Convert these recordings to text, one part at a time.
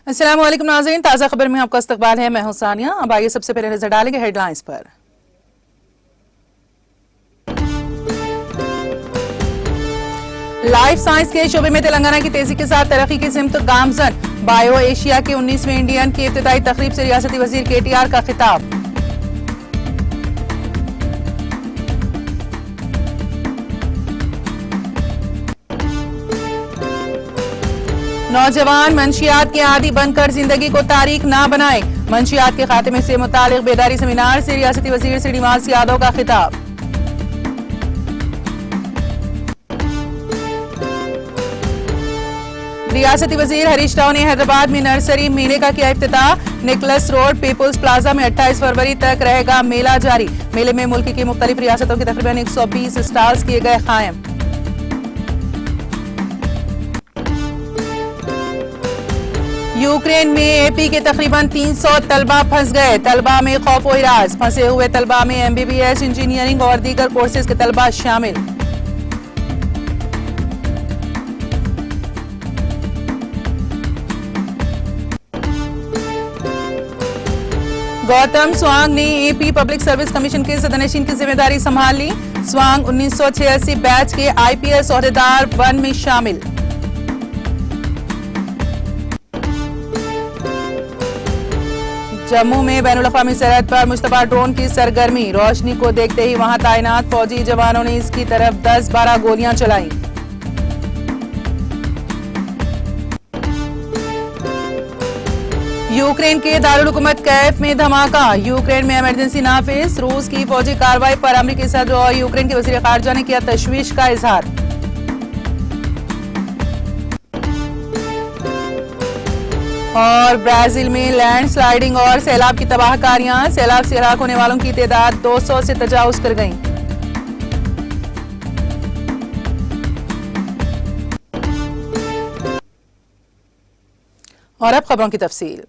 अस्सलाम वालेकुम नाज़रीन, ताज़ा खबर में आपका इस्तकबाल है। मैं हूं सानिया। अब आइए सबसे पहले नजर डालेंगे हेडलाइंस पर। लाइफ साइंस के शोबे में तेलंगाना की तेजी के साथ तरक्की की सिमत गामजन। बायो एशिया के 19वें इंडियन की इफ्तिताई तकरीब से रियासती वजीर KTR का खिताब। नौजवान मंशियात के आदी बनकर जिंदगी को तारीख ना बनाए। मंशियात के खात्मे से मुतालिक बेदारी सेमिनार से रियासती वजीर श्रीनिवास यादव का खिताब। रियासती वजीर हरीश राव ने हैदराबाद में नर्सरी मेले का किया इफ्तिताह। निकलस रोड पीपुल्स प्लाजा में 28 फरवरी तक रहेगा मेला जारी। मेले में मुल्क की मुख्तलिफ रियासतों के तकरीबन 120 स्टॉल्स किए गए कायम। यूक्रेन में AP के तकरीबन 300 तलबा फंस गए। तलबा में खौफ व हिरास। फंसे हुए तलबा में MBBS, इंजीनियरिंग और दीगर कोर्सेज के तलबा शामिल। गौतम स्वांग ने AP पब्लिक सर्विस कमीशन के सदनशीन की जिम्मेदारी संभाल ली। स्वांग 1986 बैच के IPS ओहदेदार 1 में शामिल। जम्मू में बैनुल-अक़वामी सरहद पर मुश्तबा ड्रोन की सरगर्मी। रोशनी को देखते ही वहां तैनात फौजी जवानों ने इसकी तरफ 10-12 गोलियां चलाई। यूक्रेन के दारुल हुकूमत कैफ में धमाका। यूक्रेन में इमरजेंसी नाफिज। रूस की फौजी कार्रवाई पर अमेरिकी सदर और यूक्रेन के वजीर खारजा ने किया तशवीश का इजहार। और ब्राजील में लैंडस्लाइडिंग और सैलाब की तबाहकारियां। सैलाब से हलाक होने वालों की तादाद 200 से तजावुज कर गई। और अब खबरों की तफसील।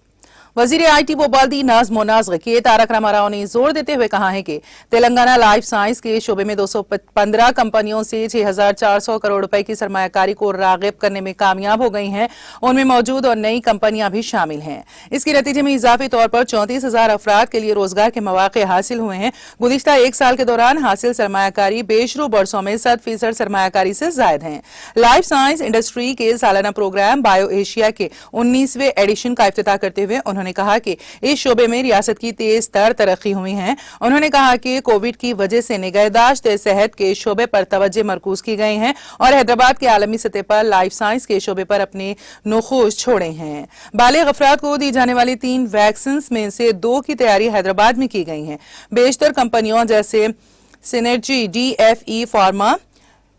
वजीर IT व बल्दी नज़्म व नस्र के तारक रामाराव ने जोर देते हुए कहा है कि तेलंगाना लाइफ साइंस के शोबे में 215 कंपनियों से 6,400 करोड़ रुपए की सरमायाकारी को राग़िब करने में कामयाब हो गई हैं। उनमें मौजूद और नई कंपनियां भी शामिल हैं। इसके नतीजे में इजाफी तौर पर 34,000 अफराद के लिए रोजगार के मौके हासिल हुए हैं। गुज़िश्ता एक साल के दौरान हासिल सरमायाकारी बेशरू बरसों में 100% सरमायाकारी से जायद है। लाइफ साइंस इंडस्ट्री के सालाना प्रोग्राम बायो एशिया के 19वें एडिशन का इफ्तिताह करते हुए उन्होंने कहा कि इस शोबे में रियासत की तेज तर तरक्की हुई है। उन्होंने कहा कि कोविड की वजह से निगहदाश्त सेहत के शोबे पर तवज्जो मरकूज की गई है और हैदराबाद के आलमी सतह पर लाइफ साइंस के शोबे पर अपने नुखूश छोड़े हैं। बालिग अफराद को दी जाने वाली 3 वैक्सीन में से 2 की तैयारी हैदराबाद में की गई है। बेशतर कंपनियों जैसे सिनर्जी, DFE फार्मा,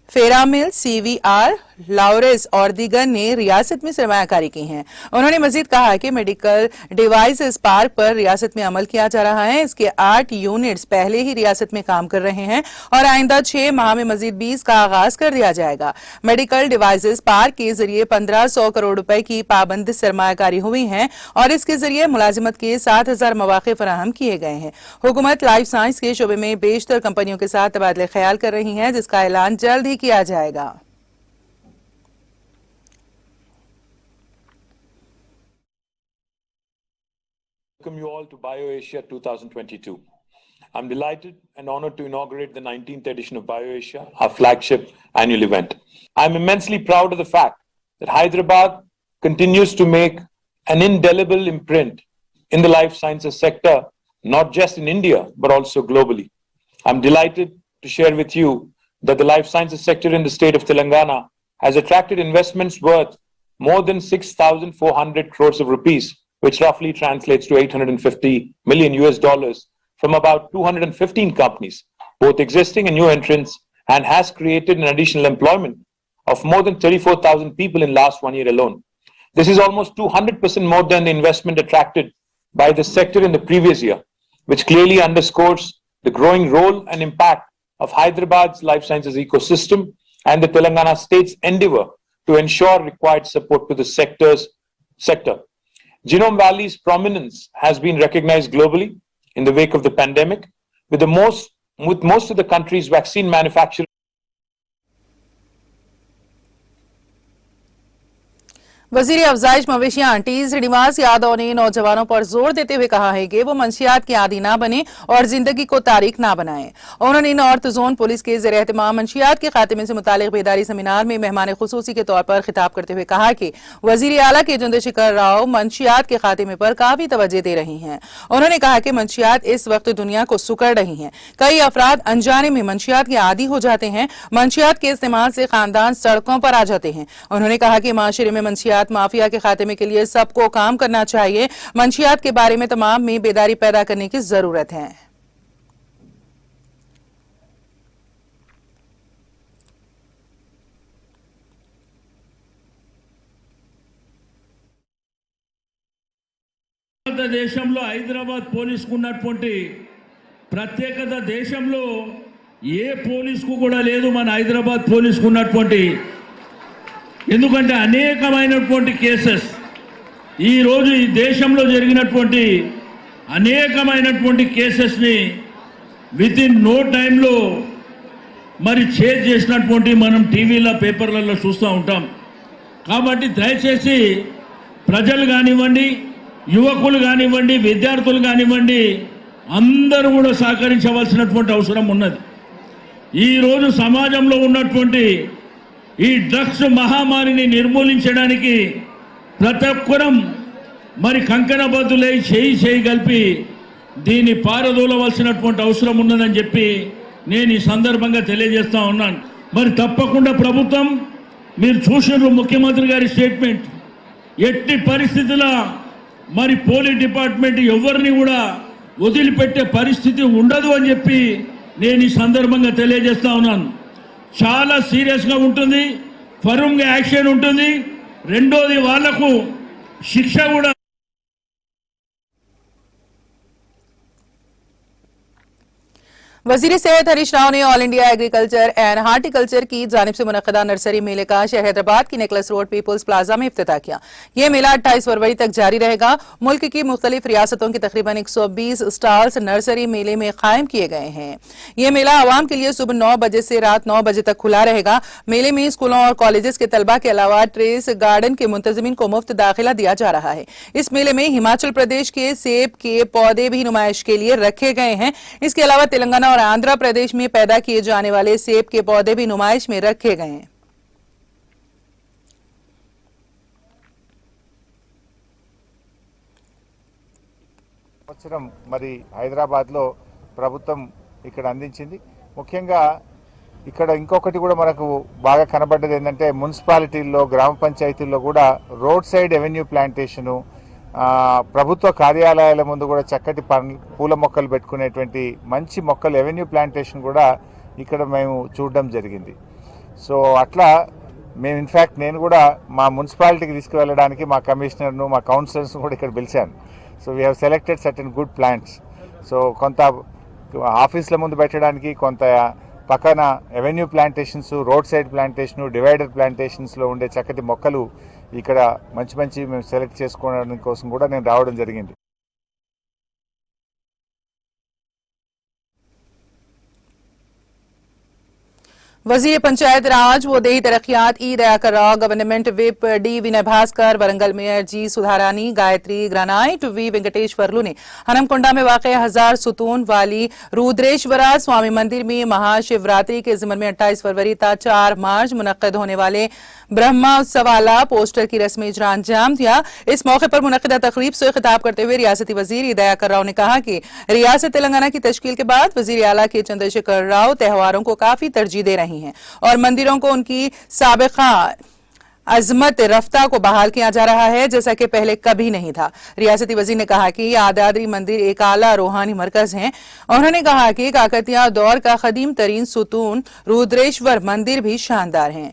फेरामिल, CVR, लॉरेस और दीगर ने रियासत में सरमायाकारी की है। उन्होंने मजीद कहा कि मेडिकल डिवाइसेस पार्क पर रियासत में अमल किया जा रहा है। इसके 8 यूनिट्स पहले ही रियासत में काम कर रहे हैं और आइंदा 6 माह में मजीद 20 का आगाज कर दिया जाएगा। मेडिकल डिवाइसेस पार्क के जरिए 1,500 करोड़ रुपए की पाबंद सरमायाकारी हुई है और इसके जरिए मुलाजिमत के 7,000 मौके फराहम किए गए हैं। हुकूमत लाइफ साइंस के शोबे में बेशतर कंपनियों के साथ तबादले ख्याल कर रही है, जिसका ऐलान जल्द ही किया जाएगा। Welcome you all to BioAsia 2022. I'm delighted and honored to inaugurate the 19th edition of BioAsia, our flagship annual event. I'm immensely proud of the fact that Hyderabad continues to make an indelible imprint in the life sciences sector, not just in India, but also globally. I'm delighted to share with you that the life sciences sector in the state of Telangana has attracted investments worth more than 6,400 crores of rupees, which roughly translates to $850 million from about 215 companies, both existing and new entrants, and has created an additional employment of more than 34,000 people in last 1 year alone. This is almost 200% more than the investment attracted by the sector in the previous year, which clearly underscores the growing role and impact of Hyderabad's life sciences ecosystem and the Telangana state's endeavor to ensure required support to the sector. Genome Valley's prominence has been recognized globally in the wake of the pandemic, with most of the country's vaccine manufacturers वजीर अफजाइश मवेशियां T Srinivas Yadav ने नौजवानों पर जोर देते हुए कहा है कि वो मंशियात के आदी ना बने और जिंदगी को तारीख ना बनाएं। उन्होंने नॉर्थ जोन पुलिस के ज़ेर एहतमाम मंशियात के खात्मे से मुतालिक बेदारी सेमिनार में मेहमान खुसूसी के तौर पर खिताब करते हुए कहा कि वजीर आला के चंद्रशेखर राव मंशियात के खात्मे पर काफी तवज्जो दे रही हैं। उन्होंने कहा कि मंशियात इस वक्त दुनिया को सुकड़ रही हैं। कई अफराद अनजाने में मंशियात के आदी हो जाते हैं। मंशियात के इस्तेमाल से खानदान सड़कों पर आ जाते हैं। उन्होंने कहा कि माशरे में मंशियात माफिया के खात्मे के लिए सबको काम करना चाहिए। मंशियात के बारे में तमाम में बेदारी पैदा करने की जरूरत है। దేశంలో హైదరాబాద్ పోలీసుకు ఉన్నటువంటి ప్రత్యేకత దేశంలో ఏ పోలీసుకు కూడా లేదు మన హైదరాబాద్ పోలీసుకు ఉన్నటువంటి. ఎందుకంటే అనేకమైనటువంటి కేసెస్ ఈ రోజు ఈ దేశంలో జరిగినటువంటి అనేకమైనటువంటి కేసెస్ని విత్ ఇన్ నో టైంలో మరి చేజ్ చేసినటువంటి మనం టీవీలో పేపర్లలో చూస్తూ ఉంటాం. కాబట్టి దయచేసి ప్రజలు కానివ్వండి, యువకులు కానివ్వండి, విద్యార్థులు కానివ్వండి, అందరూ కూడా సహకరించవలసినటువంటి అవసరం ఉన్నది. ఈరోజు సమాజంలో ఉన్నటువంటి ఈ డ్రగ్స్ మహమ్మారిని నిర్మూలించడానికి ప్రతి ఒక్కరం మరి కంకణబద్దులై చేయి కలిపి దీన్ని పారదోలవలసినటువంటి అవసరం ఉన్నదని చెప్పి నేను ఈ సందర్భంగా తెలియజేస్తా ఉన్నాను. మరి తప్పకుండా ప్రభుత్వం, మీరు చూసినారు ముఖ్యమంత్రి గారి స్టేట్మెంట్, ఎట్టి పరిస్థితుల్లో మరి పోలీస్ డిపార్ట్మెంట్ ఎవరిని కూడా వదిలిపెట్టే పరిస్థితి ఉండదు అని చెప్పి నేను ఈ సందర్భంగా తెలియజేస్తా ఉన్నాను. చాలా సీరియస్గా ఉంటుంది, ఫర్మ్గా యాక్షన్ ఉంటుంది. రెండోది వాళ్లకు శిక్ష కూడా. वजीर सेहत हरीश राव ने all India agriculture and horticulture की जानिब से मुनक्किदा नर्सरी मेले का शहर हैदराबाद की नेकलेस रोड पीपुल्स प्लाजा में इफ्तिताह किया। यह मेला 28 फरवरी तक जारी रहेगा। मुल्क की मुख्तलिफ रियासतों की तकरीबन 120 स्टॉल्स नर्सरी मेले में कायम किए गए हैं। यह मेला आवाम के लिए सुबह 9 बजे से रात 9 बजे तक खुला रहेगा। मेले में स्कूलों और कॉलेजेस के तलबा के अलावा ट्रेस गार्डन के मुंतजिमीन को मुफ्त दाखिला दिया जा रहा है। इस मेले में हिमाचल प्रदेश के सेब के पौधे भी नुमाइश के लिए रखे गए हैं। इसके अलावा तेलंगाना और आंध्र प्रदेश में पैदा किए जाने वाले सेब के पौधे भी नुमाइश में रखे गए हैं। మరి హైదరాబాద్ లో ప్రభుత్వం ఇక్కడ అందించింది. ముఖ్యంగా ఇక్కడ ఇంకొకటి కూడా మనకు బాగా కనబడ్డది ఏంటంటే మున్సిపాలిటీల్లో, గ్రామ పంచాయతీల్లో కూడా రోడ్ సైడ్ ఎవెన్యూ ప్లాంటేషను, ప్రభుత్వ కార్యాలయాల ముందు కూడా చక్కటి పూల మొక్కలు పెట్టుకునేటువంటి మంచి మొక్కలు ఎవెన్యూ ప్లాంటేషన్ కూడా ఇక్కడ మేము చూడడం జరిగింది. సో అట్లా మేము ఇన్ఫ్యాక్ట్ నేను కూడా మా మున్సిపాలిటీకి తీసుకువెళ్ళడానికి మా కమిషనర్ను, మా కౌన్సిలర్స్ను కూడా ఇక్కడ పిలిచాను. So we have selected certain good plants. So కొంత ఆఫీసుల ముందు పెట్టడానికి, కొంత పక్కన avenue plantations, road side plantation, divider ప్లాంటేషన్స్లో ఉండే చక్కటి మొక్కలు ఇక్కడ మంచి మేము సెలెక్ట్ చేసుకోవడానికి కోసం కూడా నేను రావడం జరిగింది. वजीर पंचायत राज व देही तरक्यात E Dayakar Rao, government whip D Vinay Bhaskar, Warangal mayor जी सुधारानी, गायत्री ग्रानाइट, वी वेंकटेश्वरलू ने हनमकुंडा में वाक़ 1000 सुतून वाली रुद्रेश्वरा स्वामी मंदिर में महाशिवरात्रि के ज़िमन में 28 फरवरी ता 4 मार्च मुनक्कद होने वाले ब्रह्मोत्सवाला पोस्टर की रस्मी इजरा अंजाम दिया। इस मौके पर मुनक्किदा तकरीब से खिताब करते हुए रियासती वजीर ई दयाकर राव ने कहा कि रियासत तेलंगाना की तश्कील के बाद वजीर आला के चंद्रशेखर राव त्योहारों को काफी तरजीह दे रही हैं और मंदिरों को उनकी साबिका अजमत रफ्ता को बहाल किया जा रहा है, जैसा कि पहले कभी नहीं था। रियासती वजीर ने कहा कि यादाद्री मंदिर एक आला रूहानी मरकज है। उन्होंने कहा कि काकतिया दौर का कदीम तरीन सुतून रुद्रेश्वर मंदिर भी शानदार है।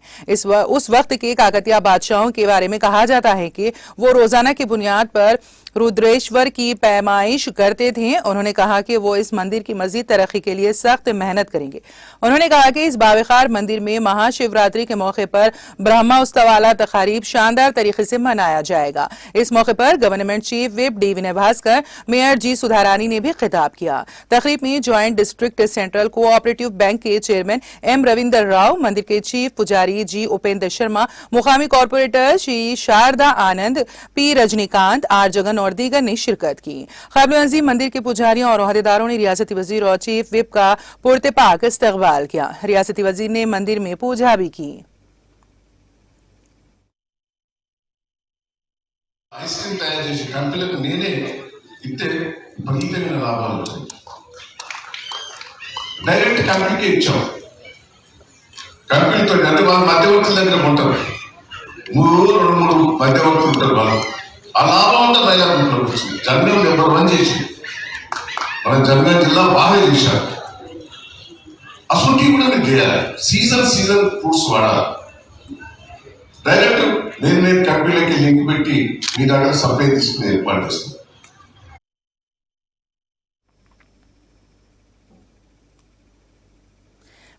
उस वक्त के काकतिया बादशाहों के बारे में कहा जाता है कि वो रोजाना की बुनियाद पर रुद्रेश्वर की पैमाइश करते थे। उन्होंने कहा कि वो इस मंदिर की मजीद तरक्की के लिए सख्त मेहनत करेंगे। उन्होंने कहा कि इस बावखार मंदिर में महाशिवरात्रि के मौके पर ब्रह्मोत्सव वाला तकारीब शानदार तरीके से मनाया जाएगा। इस मौके पर government chief whip D Vinay Bhaskar, mayor जी सुधारानी ने भी खिताब किया। तकरीब में joint district central cooperative bank के चेयरमैन एम रविंदर राव, मंदिर के चीफ पुजारी जी उपेंद्र शर्मा, मुकामी corporator Shri Sharada Anand, P Rajinikanth, R Jagan और दीगर ने शिरकत की। क़ाबिल अज़ीम मंदिर के पुजारियों और ओहदेदारों ने रियासती वजीर और चीफ विप का पुरतपाक इस्तकबाल किया। रियासती वजीर ने मंदिर में पूजा भी की। ఐస్ క్రీమ్ తయారు చేసి కంపెనీలకు నేనే ఇస్తే విపరీతమైన లాభాలు వచ్చాయి. డైరెక్ట్ కంపెనీకి ఇచ్చాం. కంపెనీతో అంటే వాళ్ళ మధ్యవర్తుల దగ్గర ఉంటారు. 2-3 మధ్యవర్తులు ఉంటారు వాళ్ళు. ఆ లాభం అంతా మైలాపూర్లోకి వచ్చింది. జనగం నెంబర్ 1 చేసి మన జనగం జిల్లా బాగా చేశారు. అసలుకి కూడా మీరు చేయాలి. సీజన్ ఫ్రూట్స్ వాడాలి. డైరెక్ట్ నేను కంపెనీలకి లింక్ పెట్టి మీ దగ్గర సప్లై తీసుకుని ఏర్పాటు చేస్తాను.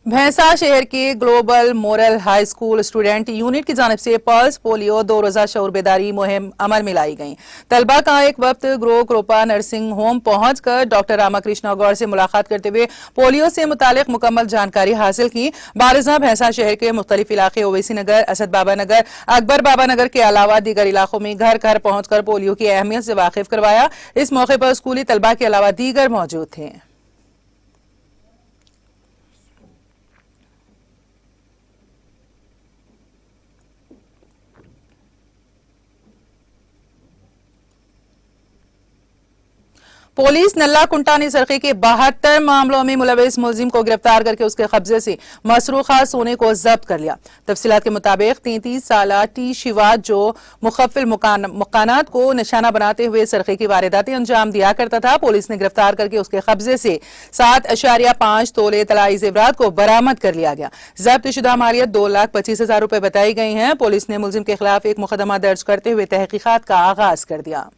भैंसा शहर के global moral high school student unit की जानिब से पल्स पोलियो 2 रोजा शऊर बेदारी मुहिम अमल में लाई गई। तलबा का एक वक्त ग्रो कृपा नर्सिंग होम पहुंचकर डॉक्टर रामाकृष्ण गौड़ से मुलाकात करते हुए पोलियो से मुतालिक मुकम्मल जानकारी हासिल की। बारिजा भैंसा शहर के मुख्तलिफ इलाके ओवैसी नगर, असद बाबा नगर, अकबर बाबा नगर के अलावा दीगर इलाकों में घर घर पहुंचकर पोलियो की अहमियत से वाकिफ करवाया। इस मौके पर स्कूली तलबा के अलावा दीगर मौजूद थे। पुलिस नल्ला कुंटानी सरके के 72 मामलों में मुलविस मुलजिम को गिरफ्तार करके उसके कब्जे से मसरूखा सोने को जब्त कर लिया। तफसीलात के मुताबिक 33 साला टी शिवाज, जो मुखफिल मकानात को निशाना बनाते हुए सरके की वारदातें अंजाम दिया करता था, पुलिस ने गिरफ्तार करके उसके कब्जे से 7.5 तोले तलाई जेवरात को बरामद कर लिया गया। जब्त शुदा मालियत 2,25,000 रुपए बताई गई है। पुलिस ने मुलजिम के खिलाफ एक मुकदमा दर्ज करते हुए तहकीकात का आगाज कर दिया।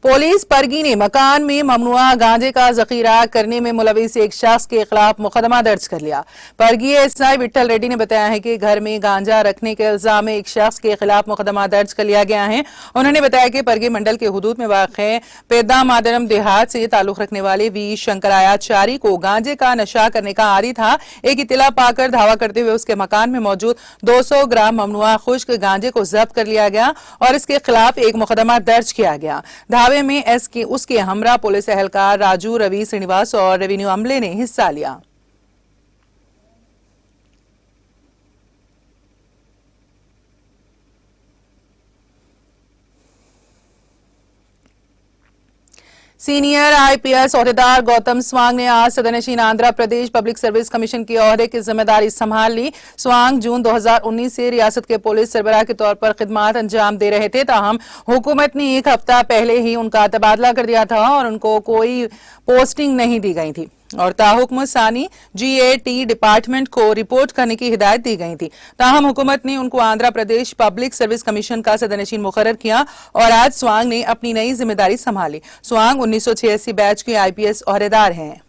पुलिस परगी ने मकान में ममनुआ गांजे का जखीरा करने में मुलविस एक शख्स के खिलाफ मुकदमा दर्ज कर लिया। परगी एसआई विट्ठल रेड्डी ने बताया है कि घर में गांजा रखने के इल्जाम में एक शख्स के खिलाफ मुकदमा दर्ज कर लिया गया है। उन्होंने बताया कि परगी मंडल के हुदूद में वाक़ पेदा मादरम देहात से ताल्लुक रखने वाले वी शंकरायाचारी को गांजे का नशा करने का आदी था। एक इतला पाकर धावा करते हुए उसके मकान में मौजूद 200 ग्राम ममनुआ खुश्क गांजे को जब्त कर लिया गया और इसके खिलाफ एक मुकदमा दर्ज किया गया। में उसके हमरा पुलिस एहलकार राजू, रवि, श्रीनिवास और रेवेन्यू अमले ने हिस्सा लिया। सीनियर आईपीएस ओहदेदार गौतम स्वांग ने आज सदनशीन Andhra Pradesh public service commission के ओहदे की जिम्मेदारी संभाल ली। स्वांग जून 2019 से रियासत के पुलिस सरबराह के तौर पर खिदमात अंजाम दे रहे थे, ताहम हुकूमत ने एक हफ्ता पहले ही उनका तबादला कर दिया था और उनको कोई पोस्टिंग नहीं दी गई थी और ताहुक्म सानी GAT डिपार्टमेंट को रिपोर्ट करने की हिदायत दी गई थी। ताहम हुकूमत ने उनको Andhra Pradesh public service commission का सदनशीन मुकर्रर किया और आज स्वांग ने अपनी नई जिम्मेदारी संभाली। स्वांग 1986 बैच के IPS ओहदेदार हैं।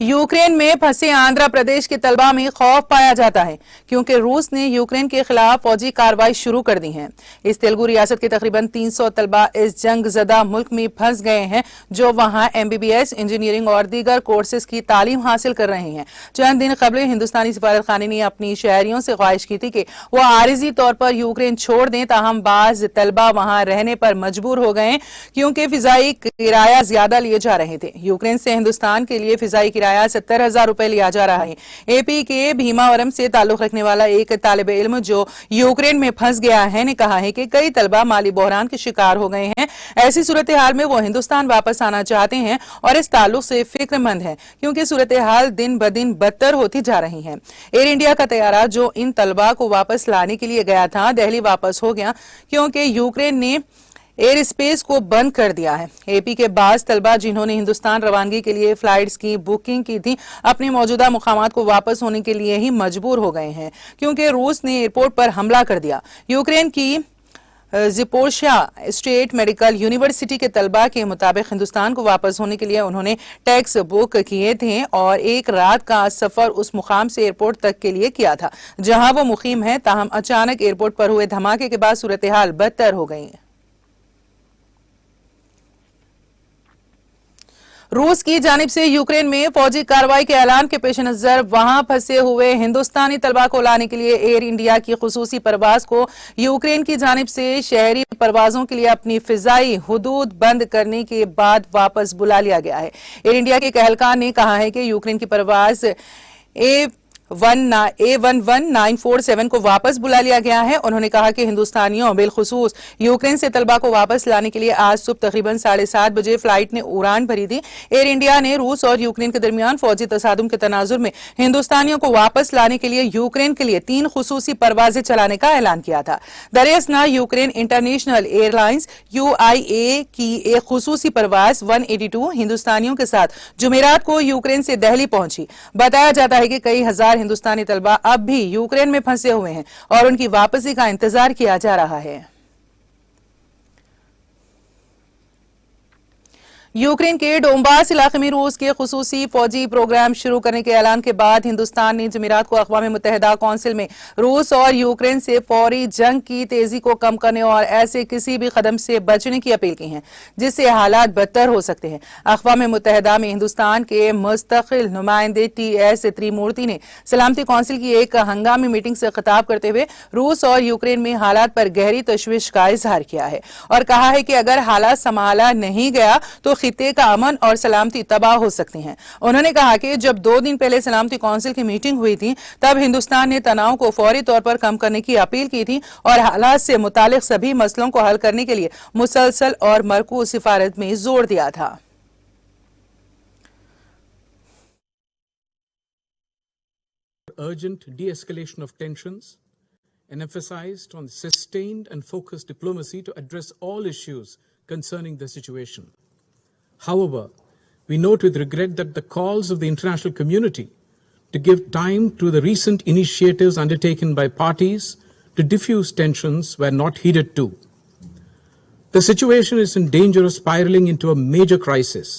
यूक्रेन में फंसे आंध्र प्रदेश के तलबा में खौफ पाया जाता है क्योंकि रूस ने यूक्रेन के खिलाफ फौजी कार्रवाई शुरू कर दी है। इस तेलुगु रियासत के तकरीबन 300 तलबा इस जंग ज़दा मुल्क में फंस गए हैं, जो वहां MBBS, इंजीनियरिंग और दीगर कोर्सेज की तालीम हासिल कर रहे हैं। चंद दिन कबल हिंदुस्तानी सफारत खाने ने अपनी शहरियों से ख्वाहिश की थी कि वो आरिजी तौर पर यूक्रेन छोड़ दें, ताहम बाज तलबा वहां रहने पर मजबूर हो गए क्योंकि फिजाई किराया ज्यादा लिए जा रहे थे। यूक्रेन से हिंदुस्तान के लिए फिजाई किराया 70,000 रुपए लिया जा रहा है। एपी के भीमावरम से ताल्लुक रखने वाला एक तालिब इल्म जो यूक्रेन में फंस गया है ने कहा है कि कई तलबा माली बहरान के शिकार हो गए हैं। ऐसी सूरत हाल में वो हिंदुस्तान वापस आना चाहते हैं और इस ताल्लुक से फिक्रमंद है क्योंकि सूरत हाल दिन ब दिन बदतर होती जा रही है। एयर इंडिया का तैयारा जो इन तलबा को वापस लाने के लिए गया था दिल्ली वापस हो गया क्योंकि यूक्रेन ने एयर स्पेस को बंद कर दिया है। एपी के बाज तलबा जिन्होंने हिंदुस्तान रवानगी के लिए फ्लाइट्स की बुकिंग की थी अपने मौजूदा मुकामात को वापस होने के लिए ही मजबूर हो गए हैं क्योंकि रूस ने एयरपोर्ट पर हमला कर दिया। यूक्रेन की ज़िपोरिज़िया स्टेट मेडिकल यूनिवर्सिटी के तलबा के मुताबिक हिंदुस्तान को वापस होने के लिए उन्होंने टैक्स बुक किए थे और एक रात का सफर उस मुकाम से एयरपोर्ट तक के लिए किया था जहां वो मुकीम है। ताहम अचानक एयरपोर्ट पर हुए धमाके के बाद सूरत हाल बदतर हो गई। रूस की जानिब से यूक्रेन में फौजी कार्रवाई के ऐलान के पेश नजर वहां फंसे हुए हिंदुस्तानी तलबा को लाने के लिए एयर इंडिया की खुसूसी परवाज को यूक्रेन की जानिब से शहरी परवाजों के लिए अपनी फिजाई हुदूद बंद करने के बाद वापस बुला लिया गया है। एयर इंडिया के एक एहलकार ने कहा है कि यूक्रेन की परवाज A11947 को वापस बुला लिया गया है। उन्होंने कहा कि हिंदुस्तानियों बिलखुसूस यूक्रेन से तलबा को वापस लाने के लिए आज सुबह तकरीबन 7:30 बजे फ्लाइट ने उड़ान भरी थी। एयर इंडिया ने रूस और यूक्रेन के दरमियान फौजी तसादुम के तनाजुर में हिंदुस्तानियों को वापस लाने के लिए यूक्रेन के लिए 3 खुसूसी परवाजें चलाने का ऐलान किया था। दरियासना यूक्रेन इंटरनेशनल एयरलाइंस UIA की एक खुसूसी परवाज 182 हिंदुस्तानियों के साथ जुमेरात को यूक्रेन से दिल्ली पहुंची। बताया जाता है कि कई हजार हिंदुस्तानी तलबा अब भी यूक्रेन में फंसे हुए हैं और उनकी वापसी का इंतजार किया जा रहा है। यूक्रेन के डोंबास इलाके में रूस के खुसूसी फौजी प्रोग्राम शुरू करने के ऐलान के बाद हिंदुस्तान ने जमीरात को अक़वाम मुत्तहिदा कौंसिल में रूस और यूक्रेन से फौरी जंग की तेजी को कम करने और ऐसे किसी भी कदम से बचने की अपील की है जिससे हालात बदतर हो सकते हैं। अक़वाम मुत्तहिदा में हिंदुस्तान के मुस्तकिल नुमाइंदे TS त्रिमूर्ति ने सलामती कौंसिल की एक हंगामी मीटिंग से खिताब करते हुए रूस और यूक्रेन में हालात पर गहरी तशवीश का इजहार किया है और कहा है कि अगर हालात संभाला नहीं गया तो खित्ते का अमन और सलामती तबाह हो सकती हैं। उन्होंने कहा कि जब 2 दिन पहले सलामती कौंसिल की मीटिंग हुई थी तब हिंदुस्तान ने तनाव को फौरी तौर पर कम करने की अपील की थी और हालात से मुतालिक सभी मसलों को हल करने के लिए मुसलसल और मरकूज सिफारत में जोर दिया था। Urgent de-escalation of tensions and emphasized on sustained and focused diplomacy to address all issues concerning the situation. However, we note with regret that the calls of the international community to give time to the recent initiatives undertaken by parties to diffuse tensions were not heeded too. The situation is in danger of spiraling into a major crisis.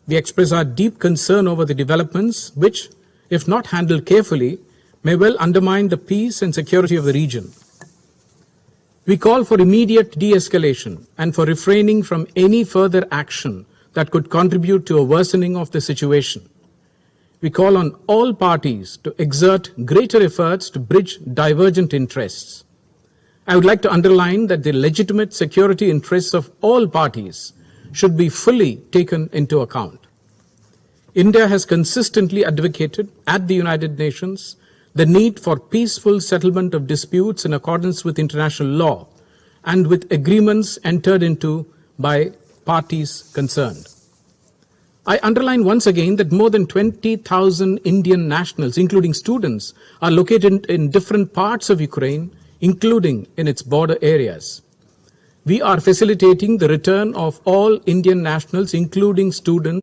We express our deep concern over the developments which, if not handled carefully, may well undermine the peace and security of the region. We call for immediate de-escalation and for refraining from any further action that could contribute to a worsening of the situation. We call on all parties to exert greater efforts to bridge divergent interests. I would like to underline that the legitimate security interests of all parties should be fully taken into account. India has consistently advocated at the United Nations the need for peaceful settlement of disputes in accordance with international law and with agreements entered into by parties concerned. I underline once again that more than 20,000 Indian nationals, including students, are located in different parts of Ukraine, including in its border areas. We are facilitating the return of all Indian nationals, including students.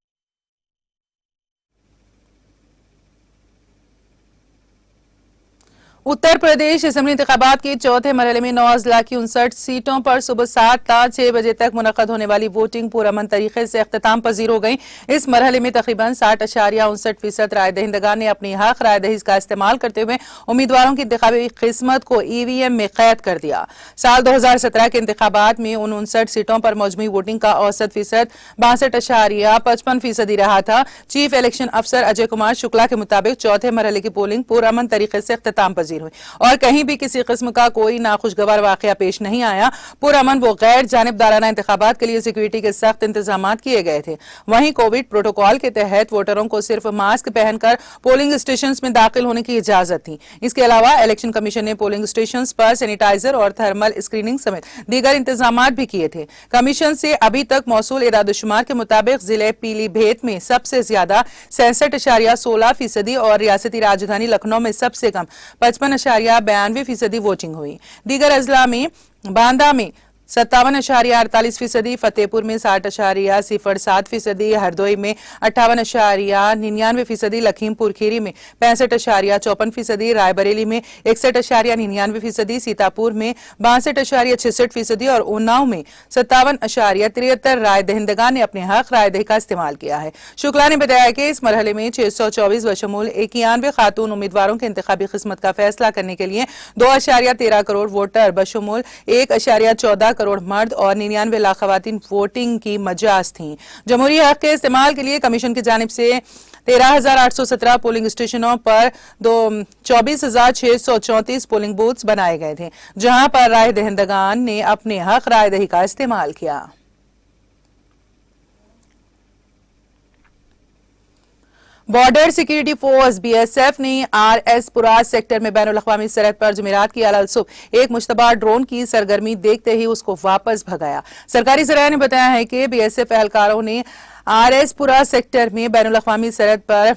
Uttar Pradesh assembly इंतखाबात के चौथे मरहले में 9 अजला की 59 सीटों पर सुबह 7 ता 6 बजे तक मुनक़द होने वाली वोटिंग पुरअमन तरीके से अख्ताम पजीर हो गई। इस मरहले में तकरीबन 60.59% राय दहिंदगान ने अपनी हक राय दही का इस्तेमाल करते हुए उम्मीदवारों की इंतखाबी किस्मत को EVM में कैद कर दिया। साल 2017 के इंतखाबात में उन 59 सीटों पर मजमूई वोटिंग का औसत फीसद 62.55% रहा था। चीफ इलेक्शन अफसर अजय कुमार शुक्ला के मुताबिक चौथे मरहले की पोलिंग पुरअमन तरीके से अख्ताम पजीर तामीर हुई और कहीं भी किसी किस्म का कोई नाखुशगवार वाकया पेश नहीं आया। पुरअमन व गैर जानिबदाराना इंतखाबात के लिए सिक्योरिटी के सख्त इंतजाम किए गए थे। वहीं कोविड प्रोटोकॉल के तहत वोटरों को सिर्फ मास्क पहनकर पोलिंग स्टेशन में दाखिल होने की इजाजत थी। इसके अलावा इलेक्शन कमीशन ने पोलिंग स्टेशन पर सैनिटाइजर और थर्मल स्क्रीनिंग समेत दीगर इंतजाम भी किए थे। कमीशन से अभी तक मौसूल इरादतशुमार के मुताबिक जिले पीलीभीत में सबसे ज्यादा 66.16% और रियासती राजधानी लखनऊ में सबसे कम 55.92% वोटिंग हुई। दीगर अजला में बांदा में 57.48%, फतेहपुर में 60.07%, हरदोई में 58.99%, लखीमपुर खीरी में 65.54%, रायबरेली में 61.99%, सीतापुर में 62.66% और उन्नाव में 57.73 राय दहिंदगान ने अपने हक राय दही का इस्तेमाल किया है। शुक्ला ने बताया कि इस मरहले में 624 बशमूल 91 खातून उम्मीदवारों के इंतखाबी किस्मत का फैसला करने के लिए 2.13 करोड़ वोटर बशमूल 1.14 करोड़ मर्द और 99 लाख खवातीन वोटिंग की मजाज थीं। जमहूरी हक के इस्तेमाल के लिए कमीशन की जानिब से 13,817 पोलिंग स्टेशनों पर 24,634 पोलिंग बूथ्स बनाए गए थे, जहां पर राय दहिंदगान ने अपने हक राय दही का इस्तेमाल किया। बॉर्डर सिक्योरिटी फोर्स बीएसएफ ने आरएस-पुरा सेक्टर में बैनुल-अक़वामी सरहद पर जुमेरात की अलल सुबह एक मुश्तबा ड्रोन की सरगर्मी देखते ही उसको वापस भगाया। सरकारी ज़राए ने बताया है कि बीएसएफ एहलकारों ने आरएस-पुरा सेक्टर में बैनुल-अक़वामी सरहद पर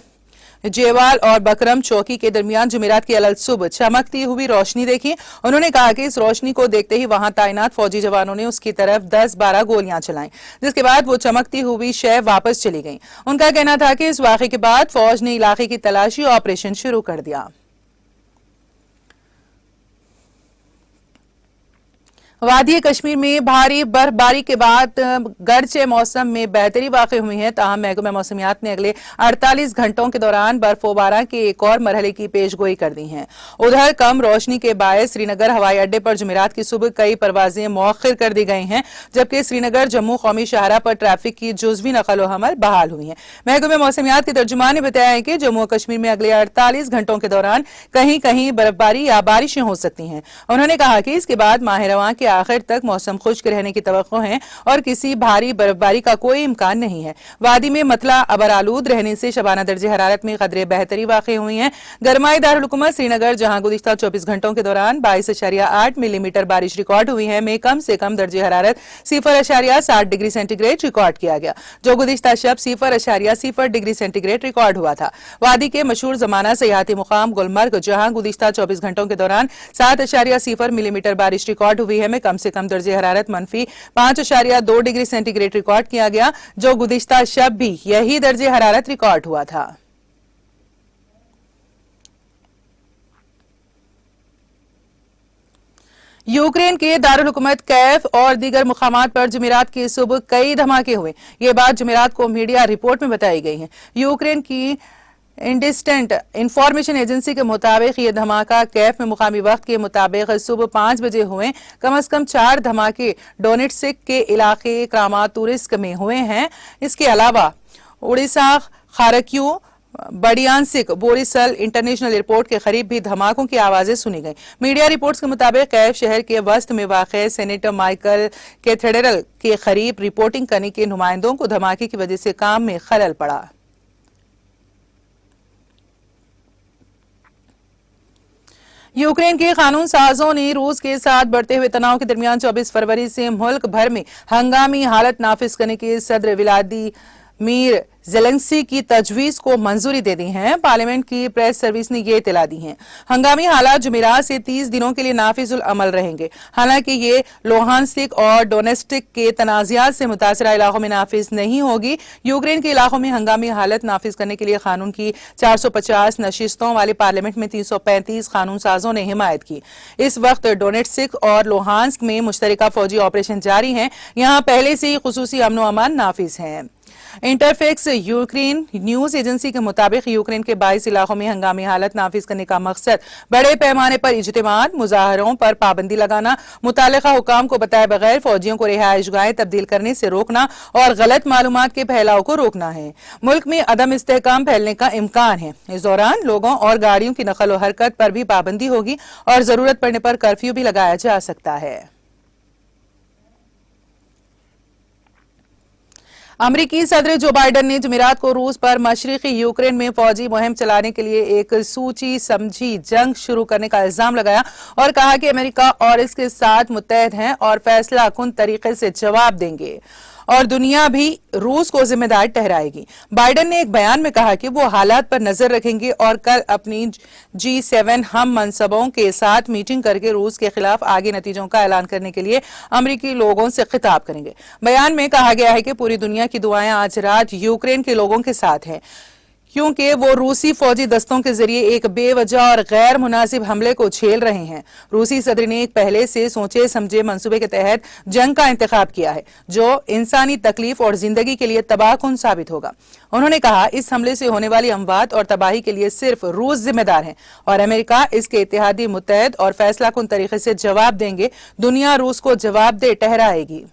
जेवाल और बकरम चौकी के दरमियान जुमेरात की अलल सुबह चमकती हुई रोशनी देखी। उन्होंने कहा कि इस रोशनी को देखते ही वहां तैनात फौजी जवानों ने उसकी तरफ 10-12 गोलियां चलाई, जिसके बाद वो चमकती हुई शय वापस चली गई। उनका कहना था कि इस वाक़े के बाद फौज ने इलाके की तलाशी ऑपरेशन शुरू कर दिया। वादी कश्मीर में भारी बर्फबारी के बाद गर्चे मौसम में बेहतरी वाक़ई हुई है, ताहम महकमा मौसमियात ने अगले 48 घंटों के दौरान बर्फबारी के एक और मरहले की पेशगोई कर दी है। उधर कम रोशनी के बायस श्रीनगर हवाई अड्डे पर जुमेरात की सुबह कई परवाजें मौखिर कर दी गई हैं, जबकि श्रीनगर जम्मू कौमी शाहरा पर ट्रैफिक की जुज़वी नकल हमल बहाल हुई है। महकमा मौसमियात के तर्जुमान ने बताया है कि जम्मू कश्मीर में अगले 48 घंटों के दौरान कहीं कहीं बर्फबारी या बारिशें हो सकती हैं। उन्होंने कहा कि इसके बाद माह रवां के आखिर तक मौसम खुश्क रहने की तवक्को है और किसी भारी बर्फबारी का कोई इम्कान नहीं है। वादी में मतला अबरालूद रहने से शबाना दर्जे हरारत में कदरे बेहतरी वाक़ई हुई है। गरमाई दारुल-हुकूमत श्रीनगर, जहां गुज़िश्ता 24 घंटों के दौरान 22.8 मिलीमीटर बारिश रिकॉर्ड हुई है, में कम से कम दर्जे हरारत 0.7 डिग्री सेंटीग्रेड रिकॉर्ड किया गया, जो गुज़िश्ता शब 0.0 डिग्री सेंटीग्रेड रिकॉर्ड हुआ था। वादी के मशहूर जमाना सयाहती मुकाम गुलमर्ग, जहां गुज़िश्ता 24 घंटों के दौरान 7.0 मिलीमीटर बारिश रिकॉर्ड हुई है, में कम से कम दर्जे हरारत मनफी 5.2 डिग्री सेंटीग्रेड रिकॉर्ड किया गया, जो गुज़िश्ता शब भी यही दर्जे हरारत रिकॉर्ड हुआ था। यूक्रेन के दारुल हुकूमत कैफ और दीगर मुकामात पर जुमेरात की सुबह कई धमाके हुए। ये बात जुमेरात को मीडिया रिपोर्ट में बताई गई है। यूक्रेन की इंडिस्टेंट इंफॉर्मेशन एजेंसी के मुताबिक ये धमाका कैफ में मुकामी वक्त के मुताबिक सुबह 5 बजे हुए। कम से कम 4 धमाके डोनेट्स्क के इलाके क्रामातोर्स्क में हुए हैं। इसके अलावा उड़ीसा खारक्यू, बडियानसिक, बोरिसल इंटरनेशनल एयरपोर्ट के करीब भी धमाकों की आवाजें सुनी गई। मीडिया रिपोर्ट्स के मुताबिक कैफ शहर के वस्त में वाक़ सेनेटर माइकल कैथेड्रल के करीब रिपोर्टिंग करने के नुमाइंदों को धमाके की वजह से काम में खलल पड़ा। यूक्रेन के कानून साजों ने रूस के साथ बढ़ते हुए तनाव के दरमियान 24 फरवरी से मुल्क भर में हंगामी हालत नाफिज करने के सदर व्लादिमीर ज़ेलेंस्की की तजवीज को मंजूरी दे दी है। पार्लियामेंट की प्रेस सर्विस ने यह इत्तला दी है। हंगामी हालात जुमेरात से 30 दिनों के लिए नाफिजुल अमल रहेंगे। हालांकि ये लोहानस्क और डोनेट्स्क के तनाज़ात से मुतासरा इलाकों में नाफिज नहीं होगी। यूक्रेन के इलाकों में हंगामी हालत नाफिज करने के लिए कानून की 450 नशिस्तों वाले पार्लियामेंट में 335 कानून साजों ने हिमायत की। इस वक्त डोनेट्स्क और लोहानस्क में मुश्तरका फौजी ऑपरेशन जारी है। यहाँ पहले से ही खुसूसी अमनो अमान नाफिज है। इंटरफेक्स यूक्रेन न्यूज एजेंसी के मुताबिक यूक्रेन के 22 इलाकों में हंगामी हालत नाफिज करने का मकसद बड़े पैमाने पर इज्तिमात, मुजाहरों पर पाबंदी लगाना, मुतालिका हुकाम को बताए बगैर फौजियों को रिहाइशगाहें तब्दील करने से रोकना और गलत मालूमात के फैलाव को रोकना है। मुल्क में अदम इस्तेहकाम फैलने का इम्कान है। इस दौरान लोगों और गाड़ियों की नकल व हरकत पर भी पाबंदी होगी और जरूरत पड़ने पर कर्फ्यू भी लगाया जा सकता है। अमरीकी सदर जो बाइडन ने जुमेरात को रूस पर मशरिकी यूक्रेन में फौजी मुहिम चलाने के लिए एक सूची समझी जंग शुरू करने का इल्जाम लगाया और कहा कि अमेरिका और इसके साथ मुत्तहद हैं और फैसला कुन तरीके से जवाब देंगे और दुनिया भी रूस को जिम्मेदार ठहराएगी। बाइडन ने एक बयान में कहा कि वो हालात पर नजर रखेंगे और कल अपनी G7 हम मनसबों के साथ मीटिंग करके रूस के खिलाफ आगे नतीजों का ऐलान करने के लिए अमरीकी लोगों से खिताब करेंगे। बयान में कहा गया है कि पूरी दुनिया की दुआएं आज रात यूक्रेन के लोगों के साथ हैं, क्योंकि वो रूसी फौजी दस्तों के जरिए एक बेवजह और गैर मुनासिब हमले को झेल रहे हैं। रूसी सदर ने एक पहले से सोचे समझे मंसूबे के तहत जंग का इंतखाब किया है जो इंसानी तकलीफ और जिंदगी के लिए तबाहकुन साबित होगा। उन्होंने कहा, इस हमले से होने वाली अमवात और तबाही के लिए सिर्फ रूस जिम्मेदार है और अमेरिका, इसके इत्तेहादी मुत्तहद और फैसला कुन तरीके से जवाब देंगे। दुनिया रूस को जवाबदेह ठहराएगी।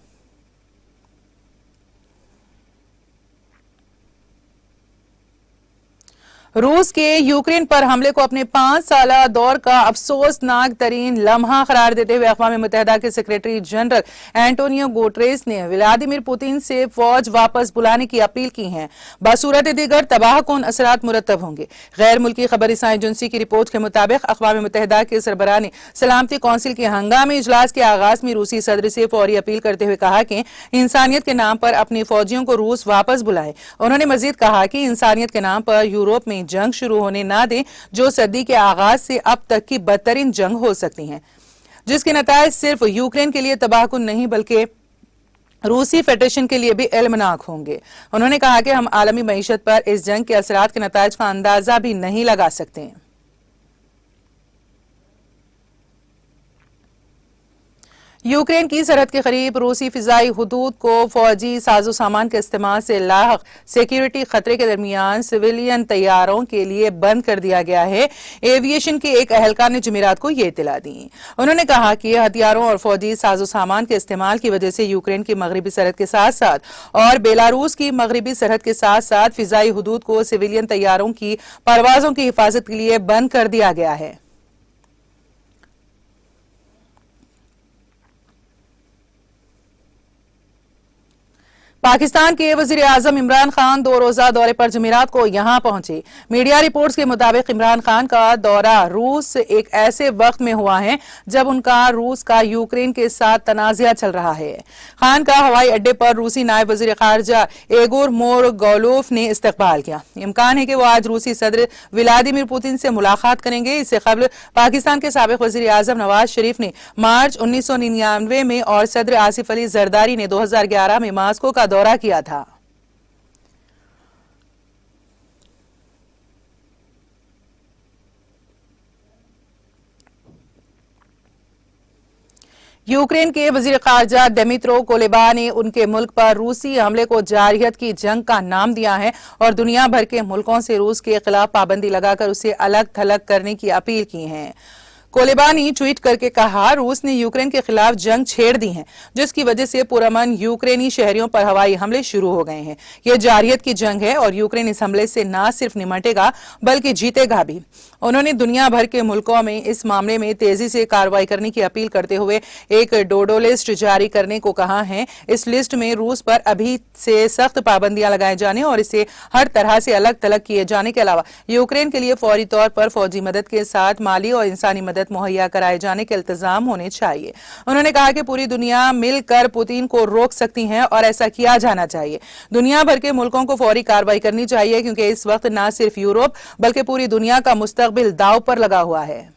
रूस के यूक्रेन पर हमले को अपने 5 साला दौर का अफसोसनाक तरीन लम्हा करार देते हुए अक़वाम मुत्तहिदा के सेक्रेटरी जनरल एंटोनियो गुटेरेस ने व्लादिमीर पुतिन से फौज वापस बुलाने की अपील की है। बसूरत दीगर तबाहकुन असरात मुरतब होंगे। गैर मुल्की खबर रसाई एजेंसी की रिपोर्ट के मुताबिक अक़वाम मुत्तहिदा के सरबराह ने सलामती कौंसिल के हंगामी इजलास के आगाज में रूसी सदर से फौरी अपील करते हुए कहा कि इंसानियत के नाम पर अपनी फौजियों को रूस वापस बुलाए। उन्होंने मजीद कहा कि इंसानियत के नाम पर यूरोप में जंग शुरू होने ना दें, जो सदी के आगाज से अब तक की बदतरीन जंग हो सकती है, जिसके नतायज सिर्फ यूक्रेन के लिए तबाहकुन नहीं बल्कि रूसी फेडरेशन के लिए भी इल्मनाक होंगे। उन्होंने कहा कि हम आलमी मईशत पर इस जंग के असरात के नतायज का अंदाजा भी नहीं लगा सकते। यूक्रेन की सरहद के करीब रूसी फिजाई हुदूद को फौजी साजो सामान के इस्तेमाल से लाहक सिक्योरिटी खतरे के दरमियान सिविलियन तैयारों के लिए बंद कर दिया गया है। एविएशन के एक अहलकार ने जुमेरात को ये इत्तला दी। उन्होंने कहा कि हथियारों और फौजी साजो सामान के इस्तेमाल की वजह से यूक्रेन की मगरबी सरहद के साथ साथ और बेलारूस की मगरबी सरहद के साथ साथ फिजाई हुदूद को सिविलियन तैयारों की परवाजों की हिफाजत के लिए बंद कर दिया गया है। पाकिस्तान के वजीर आजम इमरान खान 2 रोजा दौरे पर जुमेरात को यहां पहुंचे। मीडिया रिपोर्ट्स के मुताबिक इमरान खान का दौरा रूस एक ऐसे वक्त में हुआ है जब उनका रूस का यूक्रेन के साथ तनाज़ा चल रहा है। खान का हवाई अड्डे पर रूसी नायब वजीर खारजा एगोर मोरगोलोफ ने इस्तकबाल किया। इम्कान है कि वो आज रूसी सदर व्लादिमीर पुतिन से मुलाकात करेंगे। इससे कबल पाकिस्तान के साबिक वजीर आजम नवाज शरीफ ने मार्च 1999 में और सदर आसिफ अली जरदारी ने 2011 में मास्को का दौरा किया था। यूक्रेन के वजीर खारजा दिमित्रो कुलेबा ने उनके मुल्क पर रूसी हमले को जारहियत की जंग का नाम दिया है और दुनिया भर के मुल्कों से रूस के खिलाफ पाबंदी लगाकर उसे अलग थलग करने की अपील की है। कोलेबा ने ट्वीट करके कहा, रूस ने यूक्रेन के खिलाफ जंग छेड़ दी है, जिसकी वजह से पुरअमन यूक्रेनी शहरियों पर हवाई हमले शुरू हो गए हैं। यह जारहियत की जंग है और यूक्रेन इस हमले से न सिर्फ निमटेगा बल्कि जीतेगा भी। उन्होंने दुनिया भर के मुल्कों में इस मामले में तेजी से कार्रवाई करने की अपील करते हुए एक डोडो लिस्ट जारी करने को कहा है। इस लिस्ट में रूस पर अभी से सख्त पाबंदियां लगाए जाने और इसे हर तरह से अलग थलग किए जाने के अलावा यूक्रेन के लिए फौरी तौर पर फौजी मदद के साथ माली और इंसानी मदद मुहैया कराए जाने के इल्तजाम होने चाहिए। उन्होंने कहा कि पूरी दुनिया मिलकर पुतिन को रोक सकती है और ऐसा किया जाना चाहिए। दुनिया भर के मुल्कों को फौरी कार्रवाई करनी चाहिए क्योंकि इस वक्त न सिर्फ यूरोप बल्कि पूरी दुनिया का मुस्तकबिल दांव पर लगा हुआ है।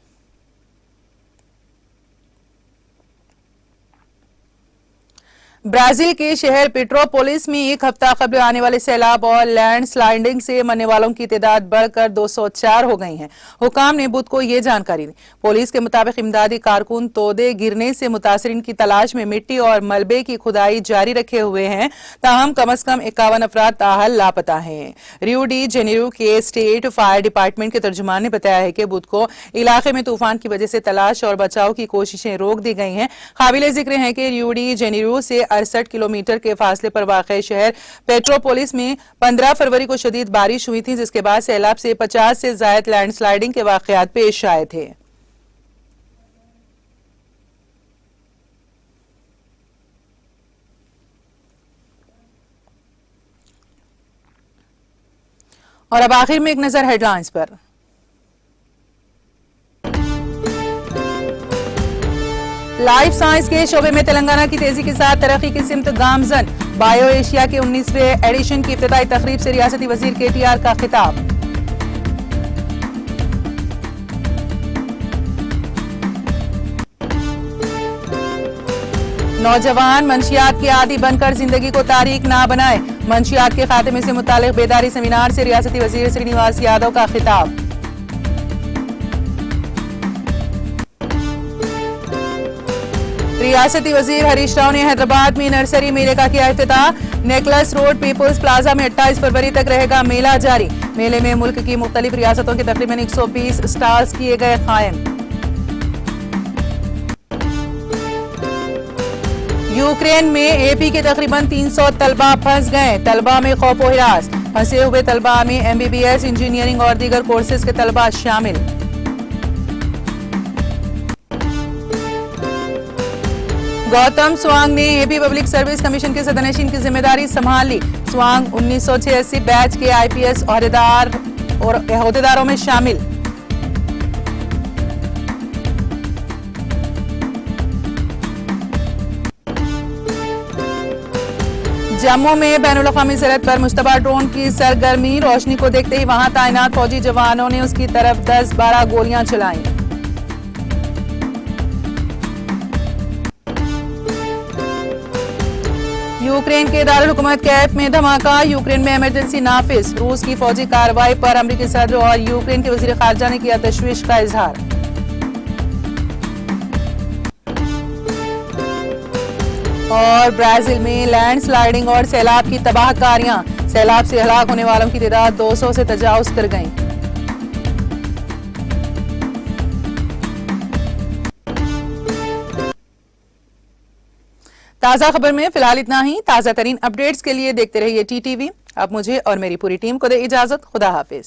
ब्राजील के शहर पेट्रोपोलिस में एक हफ्ता कबल आने वाले सैलाब और लैंड स्लाइडिंग से मरने वालों की तादाद बढ़कर 204 हो गई है। हुकाम ने बुध को ये जानकारी दी। पुलिस के मुताबिक इमदादी कारकुन तोदे गिरने से मुतासरीन की तलाश में मिट्टी और मलबे की खुदाई जारी रखे हुए हैं, ताहम कम अज कम 51 अफराद ताहल लापता हैं। रियो डी जेनेरो के स्टेट फायर डिपार्टमेंट के तर्जुमान ने बताया है कि बुध को इलाके में तूफान की वजह से तलाश और बचाव की कोशिशें रोक दी गई हैं। काबिले जिक्र है कि रियो डी जेनेरो से 68 किलोमीटर के फासले पर वाक़ शहर पेट्रोपोलिस में 15 फरवरी को शदीद बारिश हुई थी, जिसके बाद सैलाब से 50 से ज़ायद लैंडस्लाइडिंग के वाक़यात पेश आए थे। और अब आखिर में एक नजर हेडलाइंस पर। लाइफ साइंस के शोबे में तेलंगाना की तेजी के साथ तरक्की की सिमत गामजन। बायो एशिया के 19वें एडिशन की इफ्तिताई तकरीब से रियासती वजीर KTR का खिताब। नौजवान मंशियात के आदी बनकर जिंदगी को तारीख ना बनाए। मंशियात के खात्मे से मुतालिक बेदारी सेमिनार से रियासती वजीर श्रीनिवास यादव का खिताब। रियासती वजीर हरीश राव ने हैदराबाद में नर्सरी मेले का किया इफ्तिताह। नेकलेस रोड पीपुल्स प्लाजा में 28 फरवरी तक रहेगा मेला जारी। मेले में मुल्क की मुख्तलिफ रियासतों के तकरीबन 120 स्टॉल्स किए गए कायम। यूक्रेन में AP के तकरीबन 300 तलबा फंस गए। तलबा में खौफ व हिरास। फंसे हुए तलबा में MBBS, इंजीनियरिंग और दीगर कोर्सेज के तलबा शामिल। गौतम स्वांग ने AP पब्लिक सर्विस कमीशन के सदनशीन की जिम्मेदारी संभाल ली। स्वांग 1986 बैच के IPS अहदेदारों में शामिल। जम्मू में बैनुल-अक़वामी सरहद पर मुश्तबा ड्रोन की सरगर्मी। रोशनी को देखते ही वहां तैनात फौजी जवानों ने उसकी तरफ 10-12 गोलियां चलाई। यूक्रेन के दारुल हुकूमत कैफ में धमाका। यूक्रेन में इमरजेंसी नाफिज। रूस की फौजी कार्रवाई पर अमेरिकी सदर और यूक्रेन के वजीर खारजा ने किया तशवीश का इजहार। और ब्राजील में लैंडस्लाइडिंग और सैलाब की तबाहकारियां। सैलाब से हलाक होने वालों की तादाद 200 से तजावुज कर गई। ताजा खबर में फिलहाल इतना ही। ताजा तरीन अपडेट्स के लिए देखते रहिए TTV। अब मुझे और मेरी पूरी टीम को दे इजाजत। खुदा हाफिज।